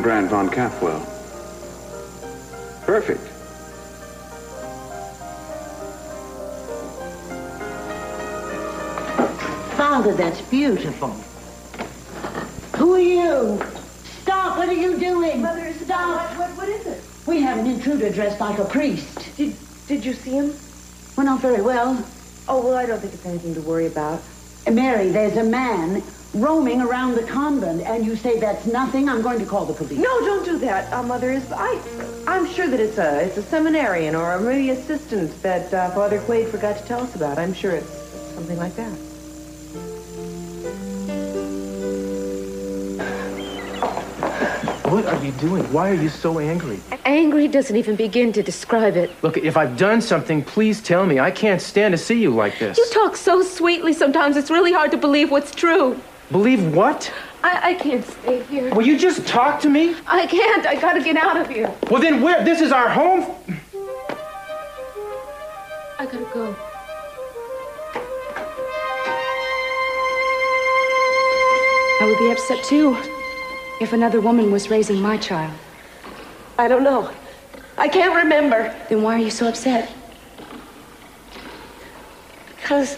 Rembrandt von Capwell. Perfect. Father, that's beautiful. Who are you? Stop! What are you doing? Mother, stop! What is it? We have an intruder dressed like a priest. Did you see him? Well, not very well. Oh, well, I don't think it's anything to worry about. Mary, there's a man roaming around the convent, and you say that's nothing? I'm going to call the police. No, don't do that, Mother. I'm sure that it's a seminarian or maybe assistant that Father Quaid forgot to tell us about. I'm sure it's something like that. What are you doing? Why are you so angry? Angry doesn't even begin to describe it. Look, if I've done something, please tell me. I can't stand to see you like this. You talk so sweetly sometimes, it's really hard to believe what's true. Believe what? I can't stay here. Will you just talk to me? I can't. I gotta get out of here. Well, then where? This is our home? I gotta go. I would be upset, too, if another woman was raising my child. I don't know. I can't remember. Then why are you so upset? Because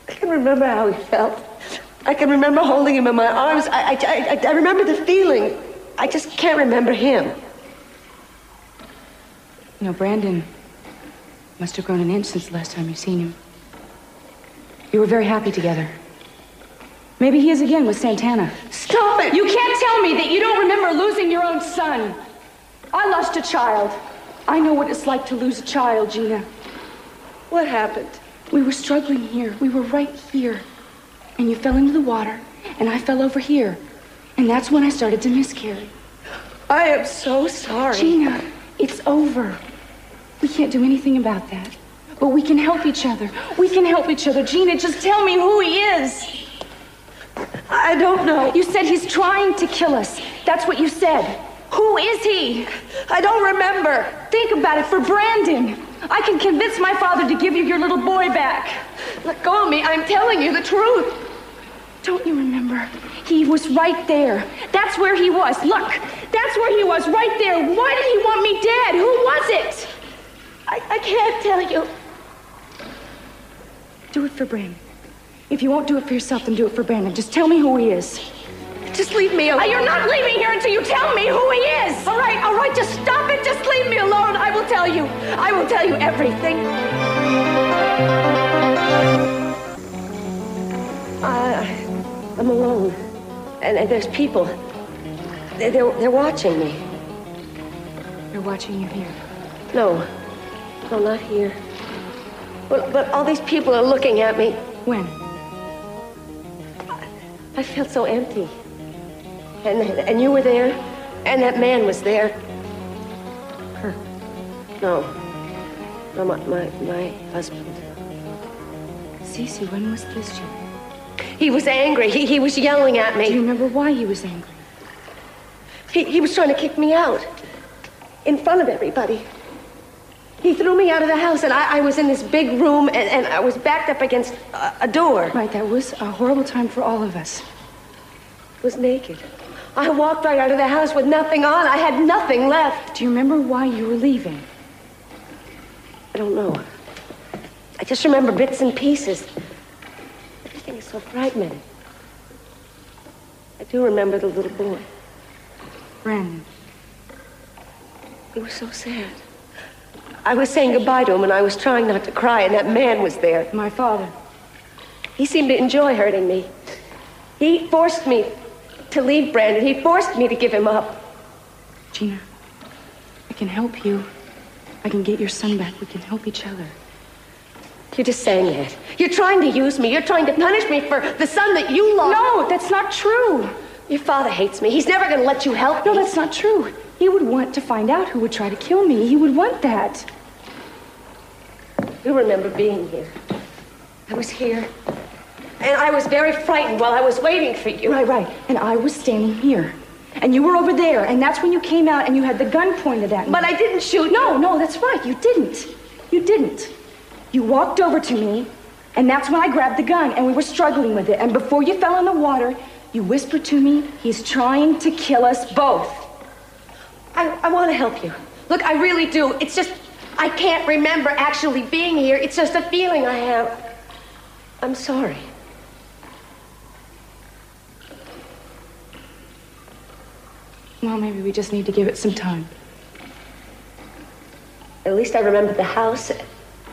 I can remember how he felt. I can remember holding him in my arms. I remember the feeling. I just can't remember him. You know, Brandon must have grown an inch since the last time you've seen him. You were very happy together. Maybe he is again with Santana. Stop it! You can't tell me that you don't remember losing your own son. I lost a child. I know what it's like to lose a child, Gina. What happened? We were struggling here. We were right here. And you fell into the water, and I fell over here. And that's when I started to miscarry. I am so sorry. Gina, it's over. We can't do anything about that. But we can help each other. We can help each other. Gina, just tell me who he is. I don't know. You said he's trying to kill us. That's what you said. Who is he? I don't remember. Think about it for Brandon. I can convince my father to give you your little boy back. Let go of me. I'm telling you the truth. Don't you remember? He was right there. That's where he was. Look, that's where he was, right there. Why did he want me dead? Who was it? I can't tell you. Do it for Brandon. If you won't do it for yourself, then do it for Brandon. Just tell me who he is. Just leave me alone. You're not leaving here until you tell me who he is. All right, just stop it. Just leave me alone. I will tell you. I will tell you everything. I'm alone. And there's people. They're watching me. They're watching you here? No, not here. But all these people are looking at me. When? I felt so empty. And you were there, and that man was there. Kirk? No, my husband. Cece, when was this, Gina? He was angry. He was yelling at me. Do you remember why he was angry? He was trying to kick me out. In front of everybody. He threw me out of the house, and I was in this big room, and I was backed up against a door. Right, that was a horrible time for all of us. I was naked. I walked right out of the house with nothing on. I had nothing left. Do you remember why you were leaving? I don't know. I just remember bits and pieces. Everything is so fragmented. I do remember the little boy. Brandon. He was so sad. I was saying goodbye to him, and I was trying not to cry, and that man was there. My father. He seemed to enjoy hurting me. He forced me to leave Brandon. He forced me to give him up. Gina, I can help you. I can get your son back. We can help each other. You're just saying that. You're trying to use me. You're trying to punish me for the son that you lost. No, that's not true. Your father hates me. He's never going to let you help me. No, that's not true. He would want to find out who would try to kill me. He would want that. You remember being here. I was here. And I was very frightened while I was waiting for you. Right. And I was standing here. And you were over there. And that's when you came out and you had the gun pointed at me. But I didn't shoot. No, that's right. You didn't. You didn't. You walked over to me. And that's when I grabbed the gun. And we were struggling with it. And before you fell in the water, You whispered to me, he's trying to kill us both. I want to help you. Look, I really do. It's just, I can't remember actually being here. It's just a feeling I have. I'm sorry. Well, maybe we just need to give it some time. At least I remember the house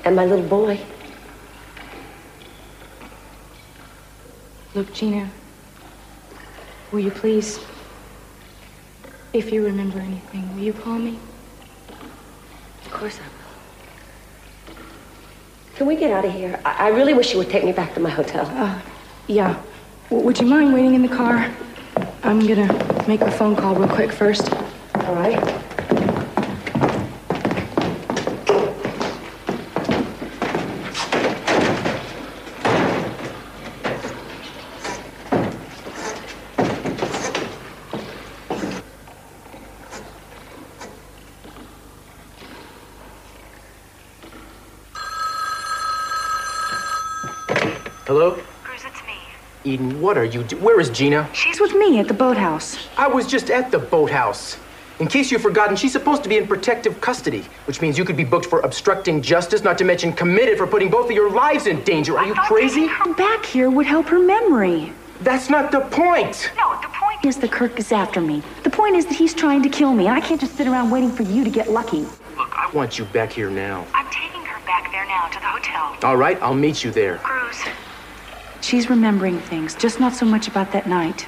and my little boy. Look, Gina, will you please, if you remember anything, will you call me? Of course I will. Can we get out of here? I really wish you would take me back to my hotel. Yeah. Would you mind waiting in the car? I'm gonna make a phone call real quick first. All right. Hello? Cruz, it's me. Eden, what are you Where is Gina? She's with me at the boathouse. I was just at the boathouse. In case you've forgotten, she's supposed to be in protective custody, which means you could be booked for obstructing justice, not to mention committed for putting both of your lives in danger. Are you crazy? Back here would help her memory. That's not the point. No, the point is that Kirk is after me. The point is that he's trying to kill me, and I can't just sit around waiting for you to get lucky. Look, I want you back here now. I'm taking her back there now to the hotel. All right, I'll meet you there. Cruz. She's remembering things, just not so much about that night.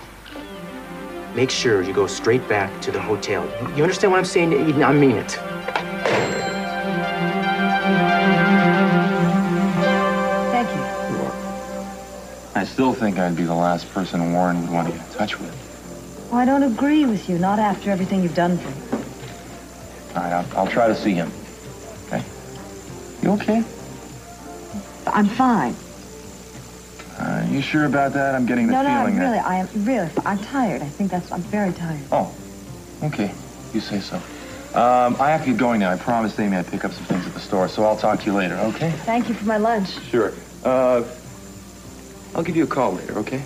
Make sure you go straight back to the hotel. You understand what I'm saying, Eden? I mean it. Thank you. I still think I'd be the last person Warren would want to get in touch with. Well, I don't agree with you, not after everything you've done for me. All right, I'll try to see him. Okay? You okay? I'm fine. You sure about that? I'm getting the feeling that... I'm tired. I'm very tired. Oh, okay. You say so. I have to get going now. I promised Amy I'd pick up some things at the store, so I'll talk to you later, okay? Thank you for my lunch. Sure. I'll give you a call later, okay?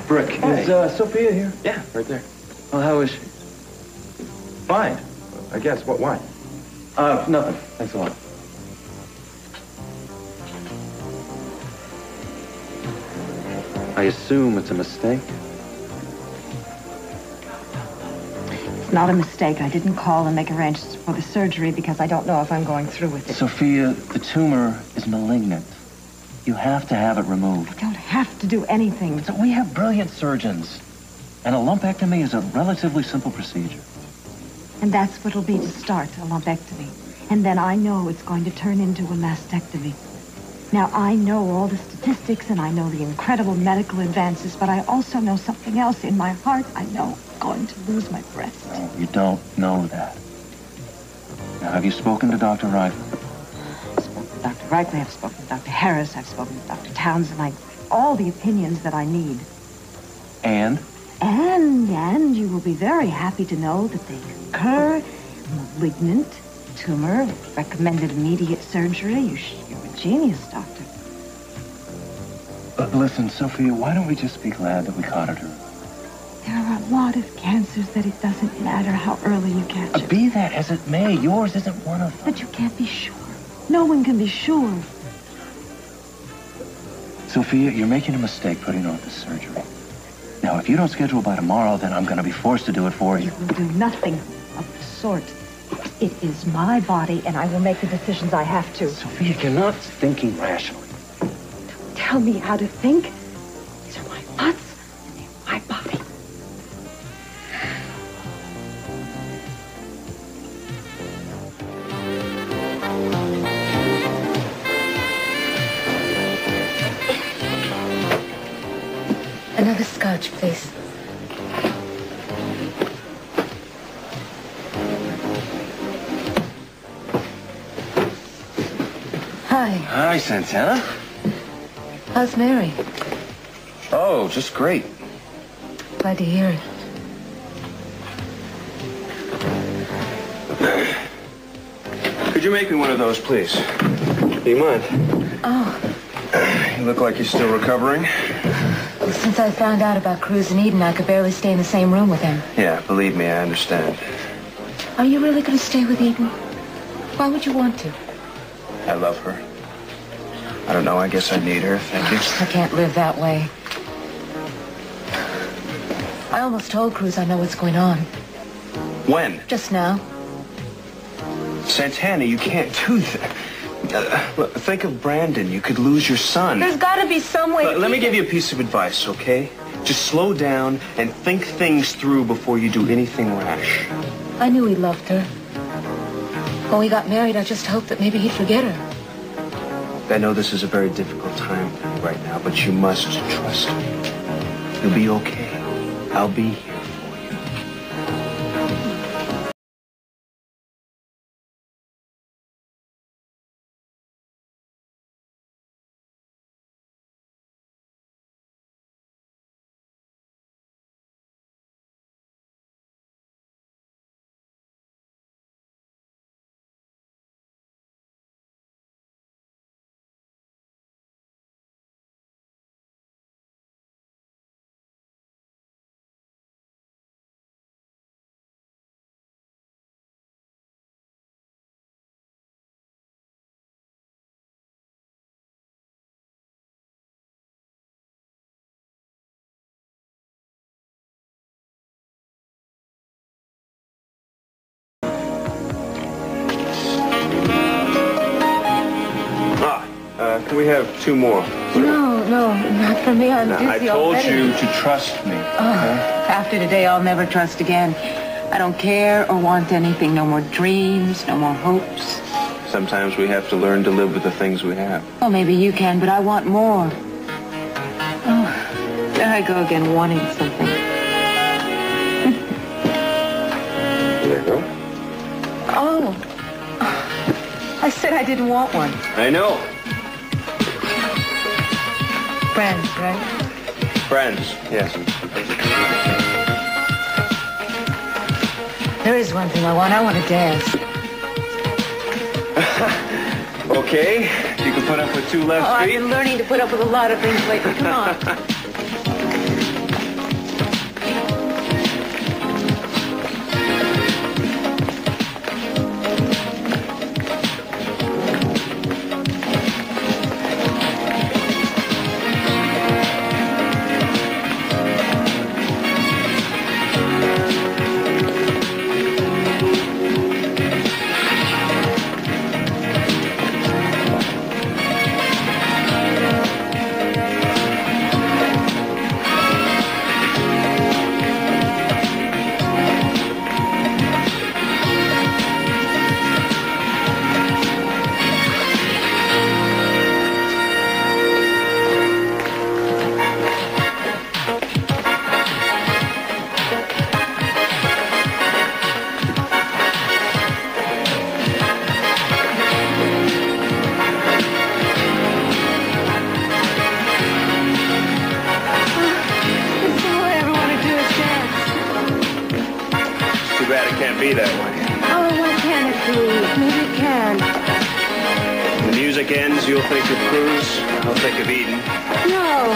Brik. Is Sophia here? Yeah, right there. Well, how is she? Fine. I guess. Why? Nothing. Thanks a lot. I assume it's a mistake. It's not a mistake. I didn't call and make arrangements for the surgery because I don't know if I'm going through with it. Sophia, the tumor is malignant. You have to have it removed. I don't have to do anything. So we have brilliant surgeons. And a lumpectomy is a relatively simple procedure. And that's what it'll be to start, a lumpectomy. And then I know it's going to turn into a mastectomy. Now, I know all the statistics and I know the incredible medical advances, but I also know something else in my heart. I know I'm going to lose my breast. No, you don't know that. Now, have you spoken to Dr. Reifel? I've spoken to Dr. Reifel, I've spoken to Dr. Harris, I've spoken to Dr. Townsend, all the opinions that I need. And you will be very happy to know that they concur. Malignant tumor, recommended immediate surgery. You're a genius, doctor. Listen, Sophia, why don't we just be glad that we caught it early? There are a lot of cancers that it doesn't matter how early you catch it. Be that as it may, yours isn't one of them. But you can't be sure. No one can be sure. Sophia, you're making a mistake putting off the surgery. Now, if you don't schedule by tomorrow, then I'm going to be forced to do it for you. You will do nothing of the sort. It is my body, and I will make the decisions I have to. Sophia, you're not thinking rationally. Don't tell me how to think. These are my thoughts, and they're my body. Another scotch, please. Hi. Hi, Santana. How's Mary? Oh, just great. Glad to hear it. Could you make me one of those, please? Do you mind? Oh. You look like you're still recovering. Well, since I found out about Cruz and Eden, I could barely stay in the same room with him. Yeah, believe me, I understand. Are you really going to stay with Eden? Why would you want to? I love her. I don't know, I guess I need her, thank you. I can't live that way. I almost told Cruz I know what's going on. When? Just now. Santana, you can't do that. Look, think of Brandon. You could lose your son. There's got to be some way. Let me give you a piece of advice, okay? Just slow down and think things through before you do anything rash. I knew he loved her. When we got married, I just hoped that maybe he'd forget her. I know this is a very difficult time right now, but you must trust me. You'll be okay. I'll be here. Can we have two more? No, not for me. I'm dizzy I told already. you to trust me. After today, I'll never trust again. I don't care or want anything. No more dreams, no more hopes. Sometimes we have to learn to live with the things we have. Well, maybe you can, but I want more. Oh, there I go again, wanting something. There you go. Oh. I said I didn't want one. I know. Friends, right? Friends, yes. There is one thing I want. I want to dance. Okay. You can put up with two left I've feet. been learning to put up with a lot of things lately. Come on. Be that way. Oh, why can't it be? Maybe it can. When the music ends, you'll think of Cruz. I'll think of Eden. No,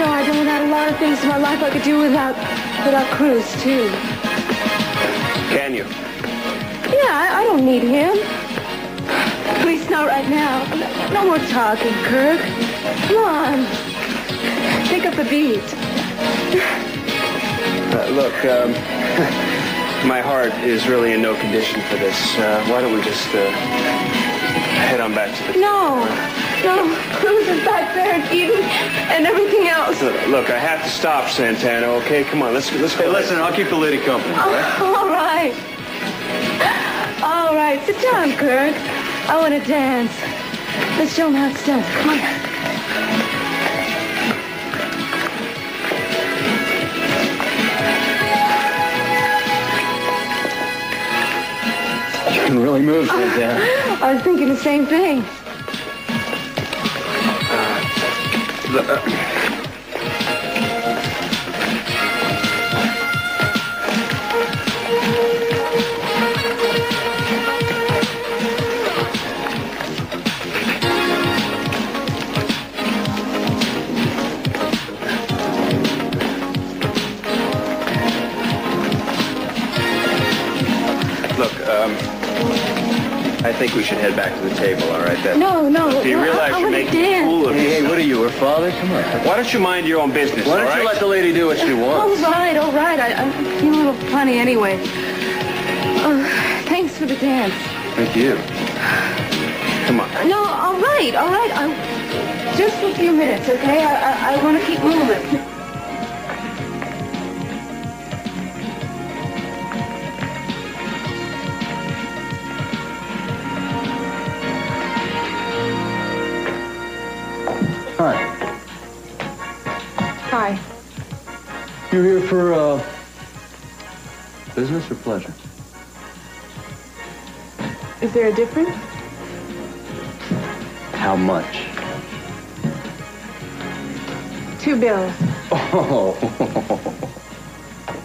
I don't have a lot of things in my life I could do without Cruz, too. Can you? Yeah, I don't need him. At least not right now. No more talking, Kirk. Come on. Pick up the beat. Look, my heart is really in no condition for this. Why don't we just head on back to the... No, Cruz is back there and Eden and everything else. Look, I have to stop, Santana, okay? Come on, let's go. Hey, listen, I'll keep the lady company, all right? All right, sit down, Kirk. I want to dance. Let's show him how it's done. Come on. You can really move, Santana. I was thinking the same thing. Look, I think we should head back to the table, all right? No. Do you realize you're making a fool of yourself? Hey, what are you, her father? Come on. Why don't you mind your own business, Why all don't right? you let the lady do what she wants? All right. I'm feeling a little funny anyway. Thanks for the dance. Thank you. Come on. No, all right. Just for a few minutes, okay? I want to keep moving. Hi. Hi. You here for, business or pleasure? Is there a difference? How much? 2 bills. Oh.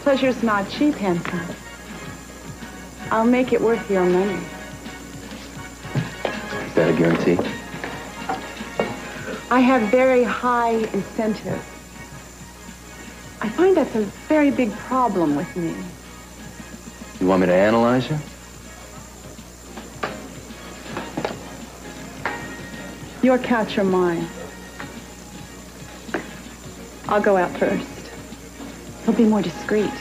Pleasure's not cheap, handsome. I'll make it worth your money. Is that a guarantee? I have very high incentives. I find that's a very big problem with me. You want me to analyze you? Your couch or mine? I'll go out first. He'll be more discreet.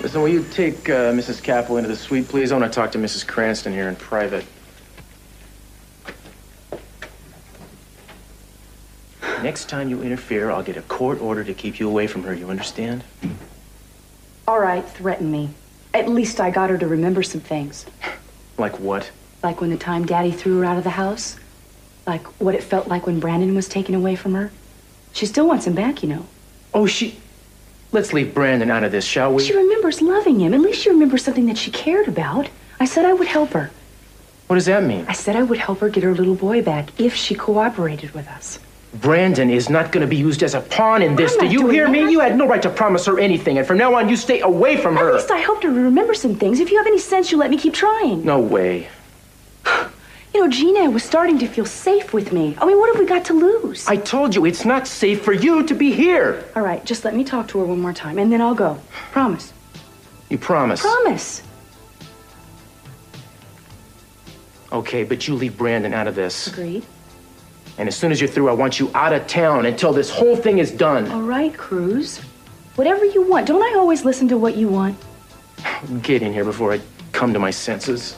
Listen, will you take Mrs. Capel into the suite, please? I want to talk to Mrs. Cranston here in private. Next time you interfere, I'll get a court order to keep you away from her. You understand? All right, threaten me. At least I got her to remember some things. Like what? Like when the time Daddy threw her out of the house. Like what it felt like when Brandon was taken away from her. She still wants him back, you know. Oh, Let's leave Brandon out of this, shall we? She remembers loving him. At least she remembers something that she cared about. I said I would help her. What does that mean? I said I would help her get her little boy back if she cooperated with us. Brandon is not going to be used as a pawn in this. Do you hear me? You had no right to promise her anything, and from now on, you stay away from her. At least I helped her remember some things. If you have any sense, you let me keep trying. No way. You know, Gina was starting to feel safe with me. I mean, what have we got to lose? I told you, it's not safe for you to be here. All right, just let me talk to her one more time, and then I'll go. Promise. You promise? Promise. Okay, but you leave Brandon out of this. Agreed. And as soon as you're through, I want you out of town until this whole thing is done. All right, Cruz. Whatever you want. Don't I always listen to what you want? Get in here before I come to my senses.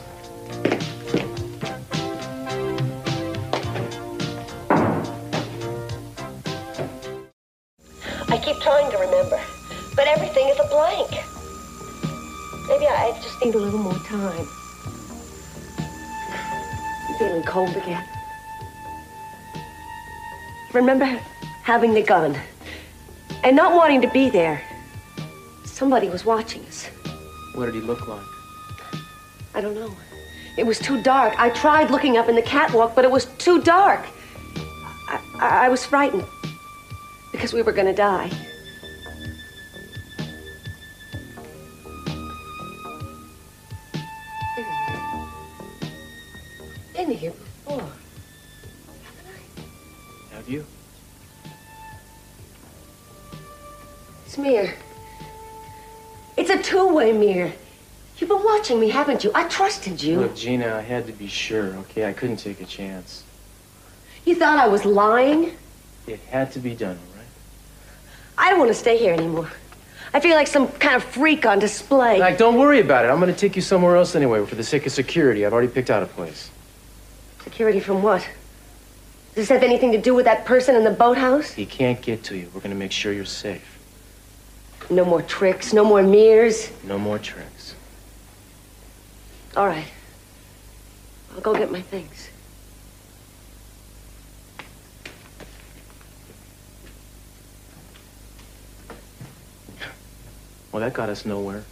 I keep trying to remember, but everything is a blank. Maybe I just need a little more time. I'm feeling cold again. Remember having the gun and not wanting to be there. Somebody was watching us. What did he look like? I don't know. It was too dark. I tried looking up in the catwalk, but it was too dark. I was frightened because we were going to die. Been here before. Have you? It's mirror. It's a two-way mirror. You've been watching me, haven't you? I trusted you. Look, Gina, I had to be sure, okay? I couldn't take a chance. You thought I was lying? It had to be done, all right? I don't want to stay here anymore. I feel like some kind of freak on display. Like, don't worry about it. I'm going to take you somewhere else anyway for the sake of security. I've already picked out a place. Security from what? Does this have anything to do with that person in the boathouse? He can't get to you. We're going to make sure you're safe. No more tricks, no more mirrors. No more tricks. All right. I'll go get my things. Well, that got us nowhere.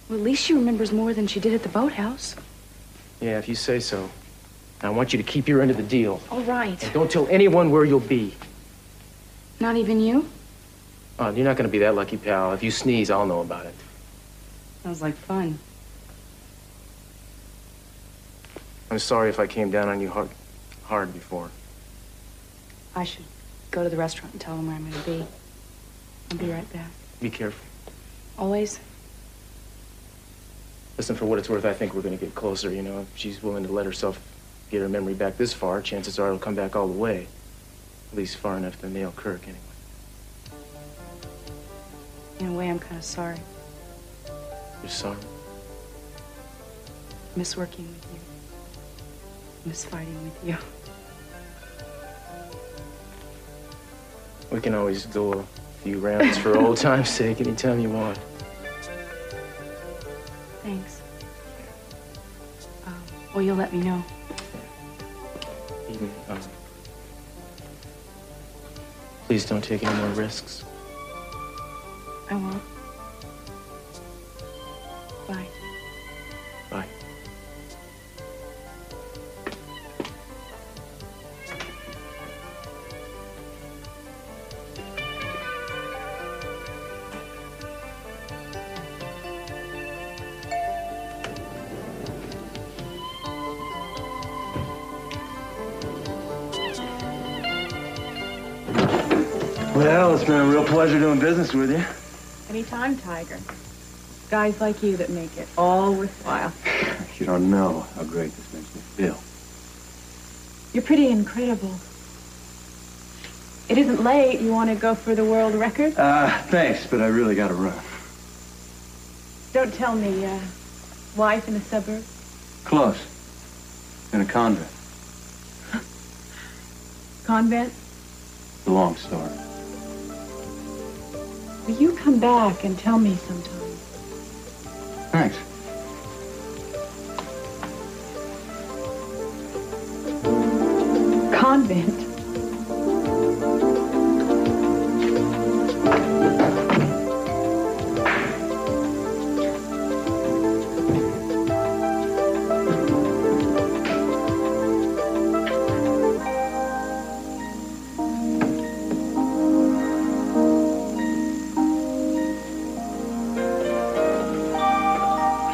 Well, at least she remembers more than she did at the boathouse. Yeah, if you say so. I want you to keep your end of the deal. All right. And don't tell anyone where you'll be. Not even you? Oh, you're not going to be that lucky, pal. If you sneeze, I'll know about it. Sounds like fun. I'm sorry if I came down on you hard before. I should go to the restaurant and tell them where I'm going to be. I'll be right back. Be careful. Always? Listen, for what it's worth, I think we're going to get closer, you know. If she's willing to let herself get her memory back this far, chances are it'll come back all the way. At least far enough to nail Kirk, anyway. In a way, I'm kind of sorry. You're sorry? Miss working with you. Miss fighting with you. We can always go a few rounds for old time's sake anytime you want. Thanks. Well, you'll let me know. Eden, please don't take any more risks. I won't. Bye. Bye. Well, it's been a real pleasure doing business with you. Anytime, Tiger. Guys like you that make it all worthwhile. You don't know how great this makes me feel. You're pretty incredible. It isn't late. You want to go for the world record? Thanks, but I really got to run. Don't tell me, wife in a suburb? Close. In a convent. Convent? It's a long story. Will you come back and tell me sometime? Thanks. Convent?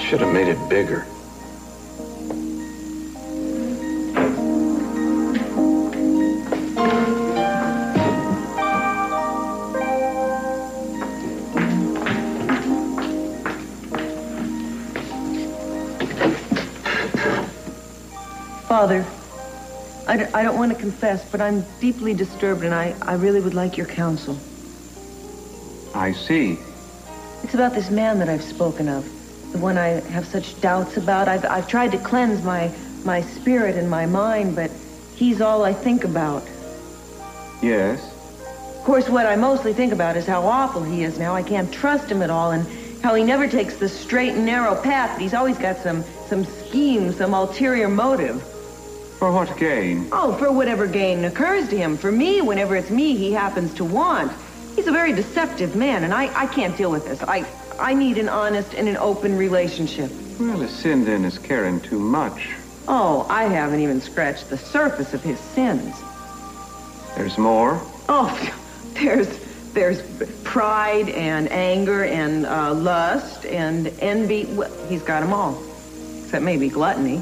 Should have made it bigger. Father, I don't want to confess, but I'm deeply disturbed, and I really would like your counsel. I see. It's about this man that I've spoken of, the one I have such doubts about. I've tried to cleanse my spirit and my mind, but he's all I think about. Yes? Of course, what I mostly think about is how awful he is now. I can't trust him at all, and how he never takes the straight and narrow path, but he's always got some scheme, some ulterior motive. For what gain? Oh, for whatever gain occurs to him. For me, whenever it's me he happens to want. He's a very deceptive man, and I can't deal with this. I need an honest and an open relationship. Well, a sin then is caring too much. Oh, I haven't even scratched the surface of his sins. There's more? Oh, there's pride and anger and lust and envy. Well, he's got them all, except maybe gluttony.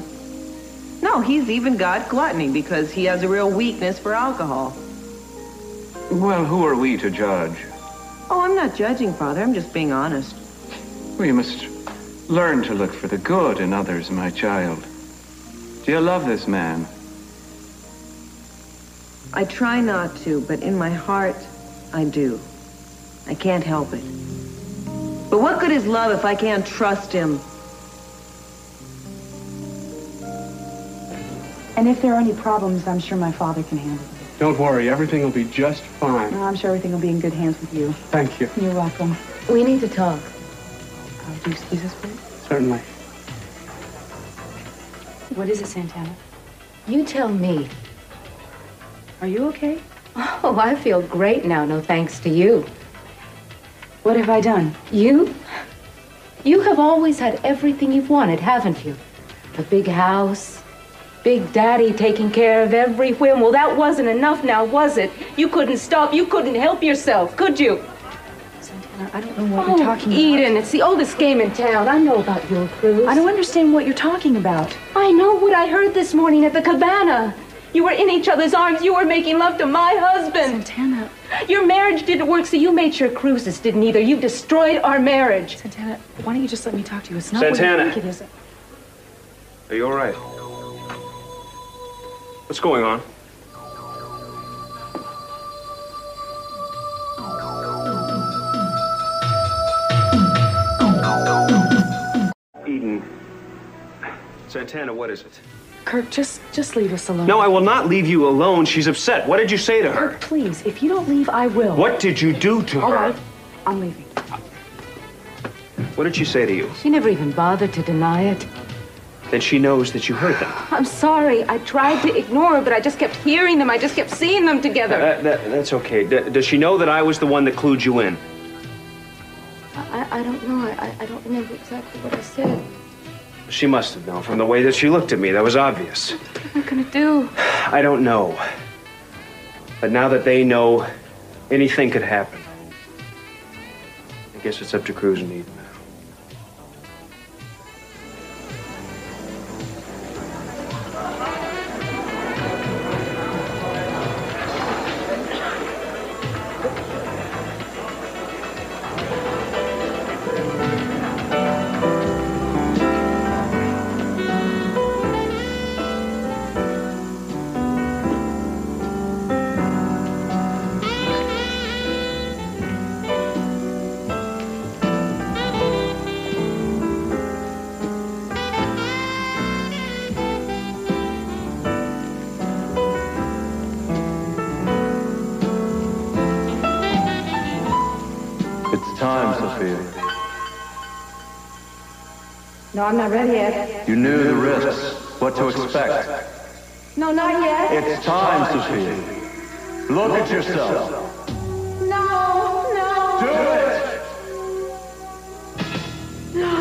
No, he's even got gluttony because he has a real weakness for alcohol. Well, who are we to judge? Oh, I'm not judging, Father. I'm just being honest. We must learn to look for the good in others, my child. Do you love this man? I try not to, but in my heart, I do. I can't help it. But what good is love if I can't trust him? And if there are any problems, I'm sure my father can handle them. Don't worry, everything will be just fine. No, I'm sure everything will be in good hands with you. Thank you. You're welcome. We need to talk. Would you excuse us, please? Certainly. What is it, Santana? You tell me. Are you okay? Oh, I feel great now, no thanks to you. What have I done? You? You have always had everything you've wanted, haven't you? A big house, Big Daddy taking care of every whim. Well, that wasn't enough now, was it? You couldn't stop. You couldn't help yourself, could you? Santana, I don't know what you're talking about. Eden, it's the oldest game in town. I know about your Cruz. I don't understand what you're talking about. I know what I heard this morning at the cabana. You were in each other's arms. You were making love to my husband. Santana. Your marriage didn't work, so you made sure Cruz's didn't either. You destroyed our marriage. Santana, why don't you just let me talk to you? It's not Santana. what you think it is. Are you all right? What's going on? Eden. Santana, what is it? Kirk, just leave us alone. No, I will not leave you alone. She's upset. What did you say to her? Kirk, please, if you don't leave, I will. What did you do to her? All right, I'm leaving. What did she say to you? She never even bothered to deny it. Then she knows that you heard them. I'm sorry. I tried to ignore her, but I just kept hearing them. I just kept seeing them together. That's okay. Does she know that I was the one that clued you in? I don't know. I don't remember exactly what I said. She must have known from the way that she looked at me. That was obvious. What am I gonna do? I don't know. But now that they know, anything could happen. I guess it's up to Cruz and Eden. Sofia. No, I'm not ready yet. You knew the risks, what to expect. No, not yet. It's time, Sophia. Look at yourself. No, no. Do it! No.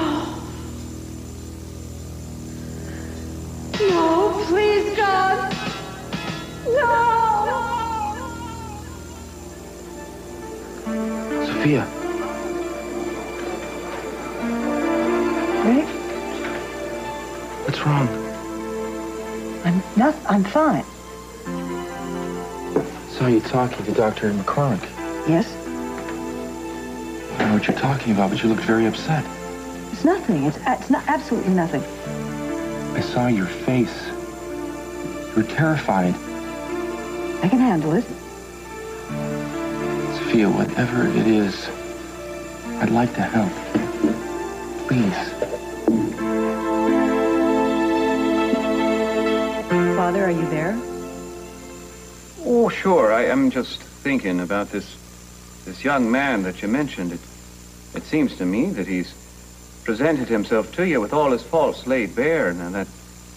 No, please, God. No. Sophia. Rick? What's wrong? I'm fine. Saw you talking to Dr. McCormick. Yes? I don't know what you're talking about, but you looked very upset. It's nothing. It's not absolutely nothing. I saw your face. You were terrified. I can handle it. Sophia, whatever it is, I'd like to help. Please. Father, are you there? Oh, sure. I'm just thinking about this young man that you mentioned. It seems to me that he's presented himself to you with all his faults laid bare. Now, that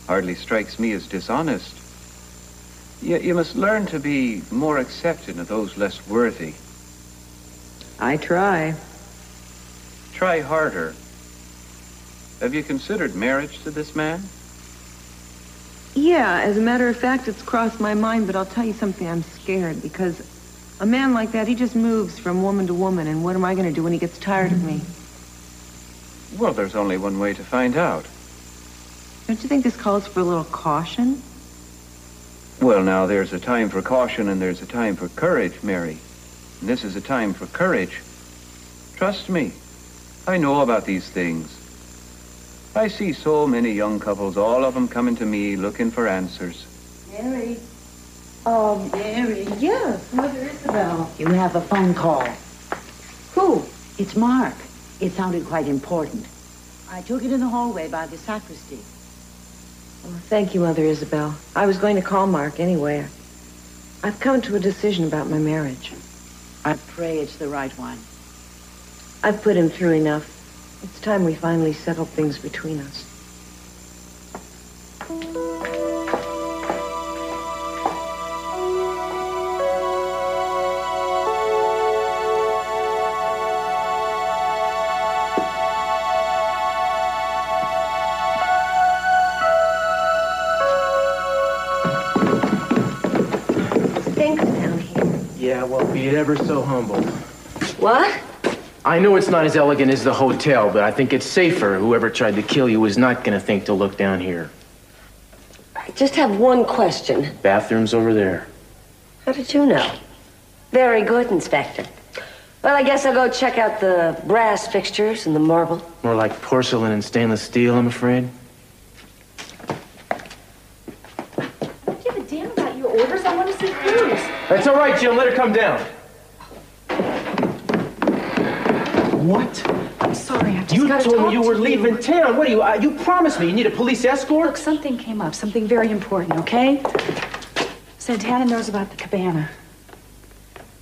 hardly strikes me as dishonest. You must learn to be more accepting of those less worthy. I try. Try harder. Have you considered marriage to this man? Yeah, as a matter of fact, it's crossed my mind, but I'll tell you something, I'm scared, because a man like that, he just moves from woman to woman, and what am I going to do when he gets tired of me? Well, there's only one way to find out. Don't you think this calls for a little caution? Well, now, there's a time for caution and there's a time for courage, Mary. And this is a time for courage. Trust me, I know about these things. I see so many young couples, all of them coming to me looking for answers. Mary. Mary. Yes, Mother Isabel. You have a phone call. Who? It's Mark. It sounded quite important. I took it in the hallway by the sacristy. Oh, thank you, Mother Isabel. I was going to call Mark anyway. I've come to a decision about my marriage. I pray it's the right one. I've put him through enough. It's time we finally settled things between us. Stinks down here. Yeah, well, be it ever so humble. What? I know it's not as elegant as the hotel, but I think it's safer. Whoever tried to kill you is not going to think to look down here. I just have one question. Bathroom's over there. How did you know? Very good, Inspector. Well, I guess I'll go check out the brass fixtures and the marble. More like porcelain and stainless steel, I'm afraid. Do you have a damn about your orders? I want to see Cruz. That's all right, Jim. Let her come down. What? I'm sorry, I just You gotta told talk me you to were leaving town. What do you promised me. You need a police escort? Look, something came up, something very important, okay? Santana knows about the cabana.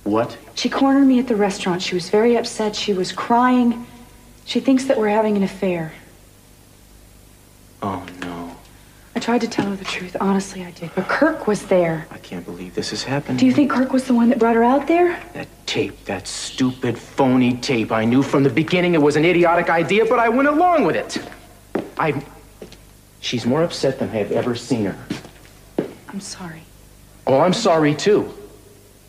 What? She cornered me at the restaurant. She was very upset. She was crying. She thinks that we're having an affair. Oh, no. I tried to tell her the truth. Honestly, I did. But Kirk was there. I can't believe this is happening. Do you think Kirk was the one that brought her out there? That tape, that stupid, phony tape. I knew from the beginning it was an idiotic idea, but I went along with it. She's more upset than I have ever seen her. I'm sorry. Oh, I'm sorry, too.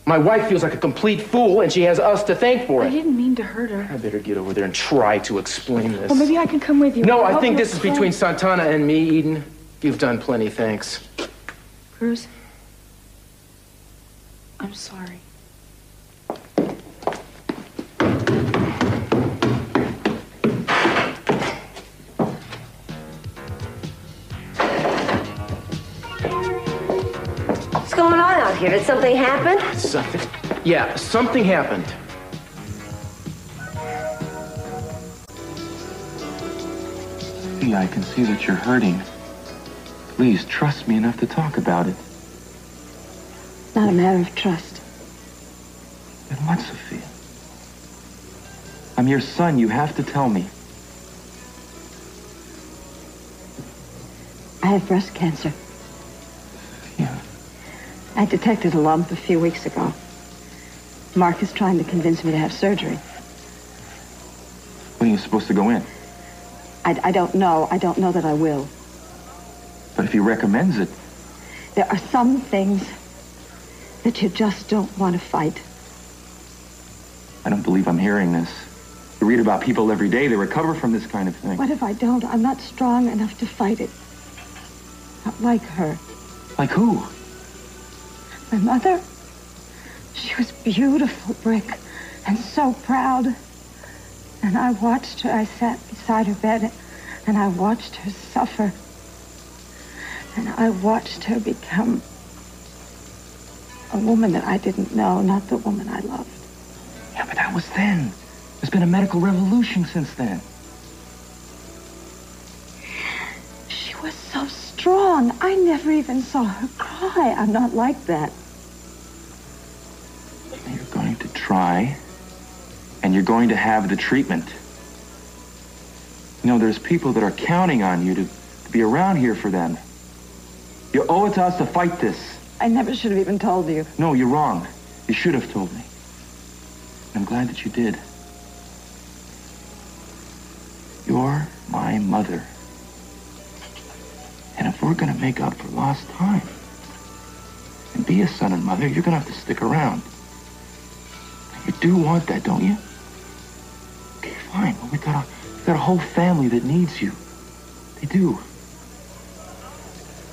My wife feels like a complete fool, and she has us to thank for it. I didn't mean to hurt her. I better get over there and try to explain this. Well, maybe I can come with you. No, I think this is between Santana and me, Eden. You've done plenty, thanks. Cruz, I'm sorry. What's going on out here? Did something happen? Something? Yeah, something happened. Yeah, I can see that you're hurting. Please, trust me enough to talk about it. Not a matter of trust. Then what, Sophia? I'm your son. You have to tell me. I have breast cancer. Yeah. I detected a lump a few weeks ago. Mark is trying to convince me to have surgery. When are you supposed to go in? I don't know. I don't know that I will. But if he recommends it... There are some things that you just don't want to fight. I don't believe I'm hearing this. You read about people every day that recover from this kind of thing. What if I don't? I'm not strong enough to fight it. Not like her. Like who? My mother? She was beautiful, Brik, and so proud. And I watched her. I sat beside her bed, and I watched her suffer. And I watched her become a woman that I didn't know, not the woman I loved. Yeah, but that was then. There's been a medical revolution since then. She was so strong. I never even saw her cry. I'm not like that. You're going to try, and you're going to have the treatment. You know, there's people that are counting on you to be around here for them. You owe it to us to fight this. I never should have even told you. No, you're wrong. You should have told me. I'm glad that you did. You're my mother. And if we're going to make up for lost time and be a son and mother, you're going to have to stick around. You do want that, don't you? Okay, fine. Well, we've got a whole family that needs you. They do.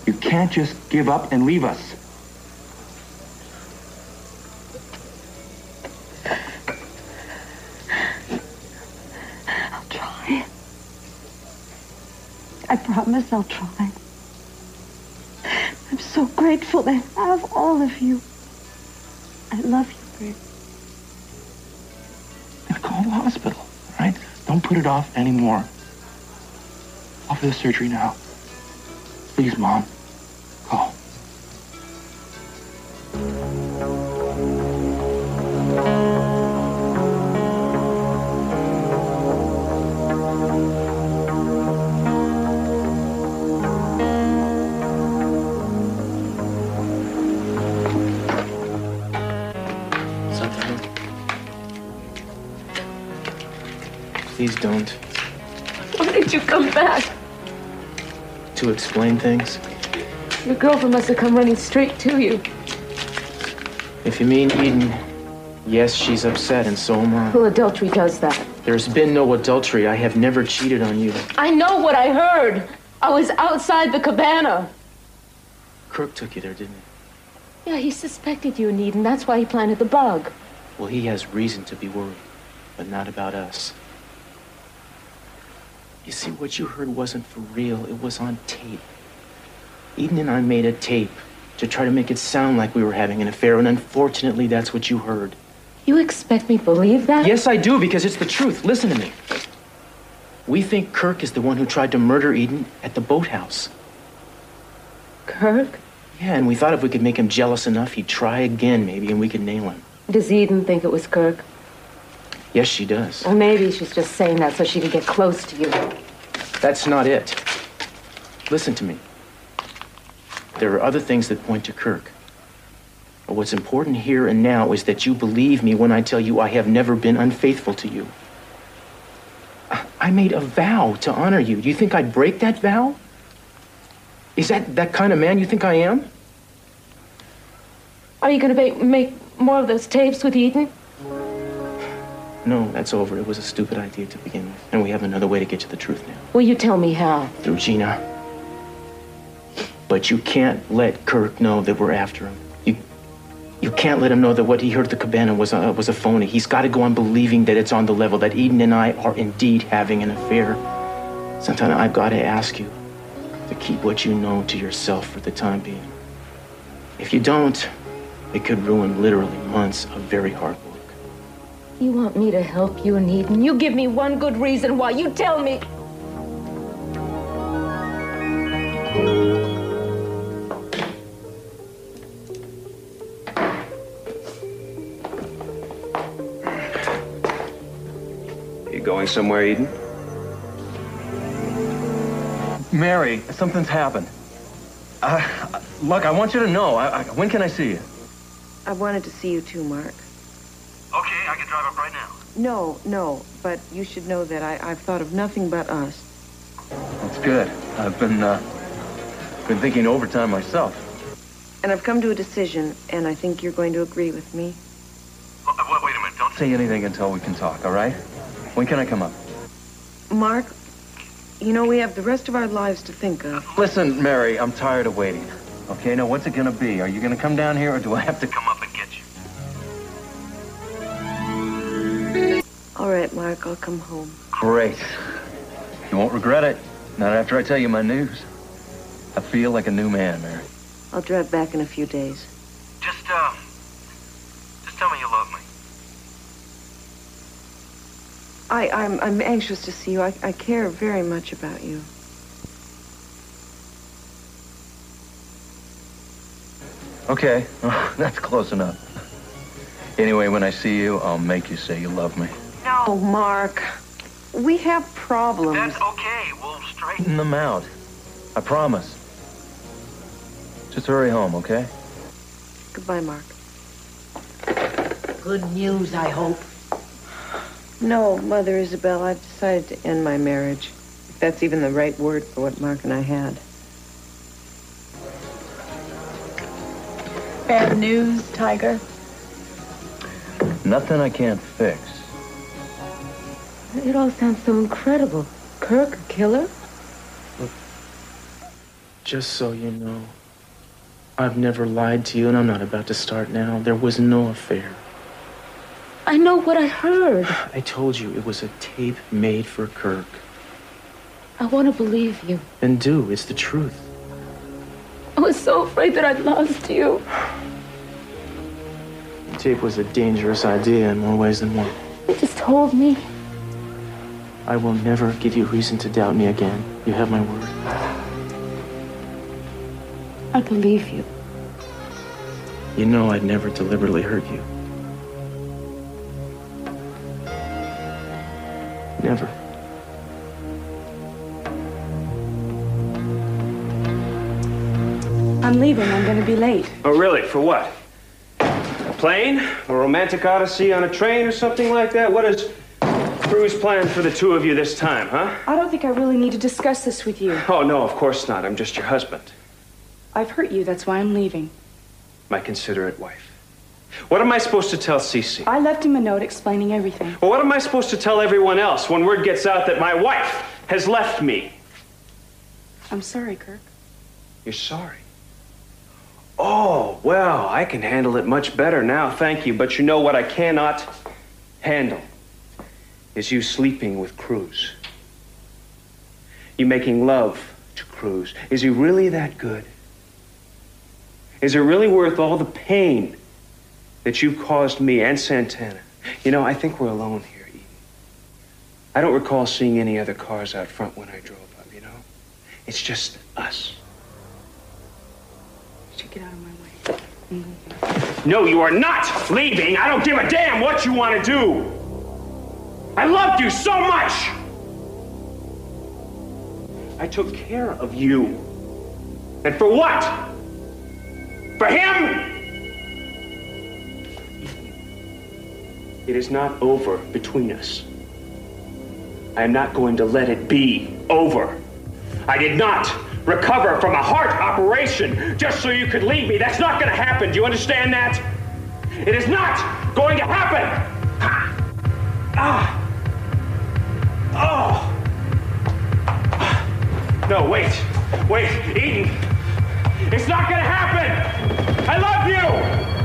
You can't just give up and leave us. I'll try. I promise I'll try. I'm so grateful to have all of you. I love you, Brik. Then call the hospital, all right? Don't put it off anymore. Off for the surgery now. Please, Mom. Call. Please don't. Why did you come back? To explain things? Your girlfriend must have come running straight to you. If you mean Eden, yes, she's upset, and so am I. Well, adultery does that. There's been no adultery. I have never cheated on you. I know what I heard. I was outside the cabana. Kirk took you there, didn't he? Yeah, he suspected you and Eden. That's why he planted the bug. Well, he has reason to be worried, but not about us. You see, what you heard wasn't for real. It was on tape. Eden and I made a tape to try to make it sound like we were having an affair, and unfortunately, that's what you heard. You expect me to believe that? Yes, I do, because it's the truth. Listen to me. We think Kirk is the one who tried to murder Eden at the boathouse. Kirk? Yeah, and we thought if we could make him jealous enough, he'd try again, maybe, and we could nail him. Does Eden think it was Kirk? Yes, she does. Or maybe she's just saying that so she can get close to you. That's not it. Listen to me. There are other things that point to Kirk. But what's important here and now is that you believe me when I tell you I have never been unfaithful to you. I made a vow to honor you. Do you think I'd break that vow? Is that kind of man you think I am? Are you going to make more of those tapes with Eden? No, that's over. It was a stupid idea to begin with. And we have another way to get to the truth now. Will you tell me how? Through Gina. But you can't let Kirk know that we're after him. You can't let him know that what he heard at the cabana was a phony. He's got to go on believing that it's on the level, that Eden and I are indeed having an affair. Santana, I've got to ask you to keep what you know to yourself for the time being. If you don't, it could ruin literally months of very hard work. You want me to help you and Eden? You give me one good reason why. You tell me. You going somewhere, Eden? Mary, something's happened. Look, I want you to know. When can I see you? I wanted to see you too, Mark. Okay, I can drive up right now. No, but you should know that I've thought of nothing but us. That's good. I've been thinking overtime myself. And I've come to a decision, and I think you're going to agree with me. Wait a minute. Don't say anything until we can talk, all right? When can I come up? Mark, you know, we have the rest of our lives to think of. Listen, Mary, I'm tired of waiting. Okay, now what's it gonna be? Are you gonna come down here, or do I have to come up and get you? All right, Mark, I'll come home. Great. You won't regret it. Not after I tell you my news. I feel like a new man, Mary. I'll drive back in a few days. Just tell me you love me. I'm anxious to see you. I care very much about you. Okay, that's close enough. Anyway, when I see you, I'll make you say you love me. No, Mark. We have problems. That's okay. We'll straighten them out. I promise. Just hurry home, okay? Goodbye, Mark. Good news, I hope. No, Mother Isabel, I've decided to end my marriage. If that's even the right word for what Mark and I had. Bad news, Tiger? Nothing I can't fix. It all sounds so incredible. Kirk, a killer? Look, just so you know, I've never lied to you, and I'm not about to start now. There was no affair. I know what I heard. I told you it was a tape made for Kirk. I want to believe you. Then do. It's the truth. I was so afraid that I'd lost you. The tape was a dangerous idea in more ways than one. You just told me. I will never give you reason to doubt me again. You have my word. I believe you. You know I'd never deliberately hurt you. Never. I'm leaving. I'm going to be late. Oh, really? For what? A plane? A romantic odyssey on a train or something like that? What is Cruz plan for the two of you this time, huh? I don't think I really need to discuss this with you. Oh, no, of course not. I'm just your husband. I've hurt you. That's why I'm leaving. My considerate wife. What am I supposed to tell Cece? I left him a note explaining everything. Well, what am I supposed to tell everyone else when word gets out that my wife has left me? I'm sorry, Kirk. You're sorry? Oh, well, I can handle it much better now, thank you. But you know what I cannot handle is you sleeping with Cruz. You making love to Cruz. Is he really that good? Is it really worth all the pain that you caused me and Santana? You know, I think we're alone here, Eden. I don't recall seeing any other cars out front when I drove up, you know? It's just us. Get out of my way. No, you are not leaving. I don't give a damn what you want to do. I loved you so much. I took care of you. And for what? For him? It is not over between us. I am not going to let it be over. I did not recover from a heart operation just so you could leave me. That's not going to happen. Do you understand that? It is not going to happen. No, wait, Eden. It's not going to happen. I love you.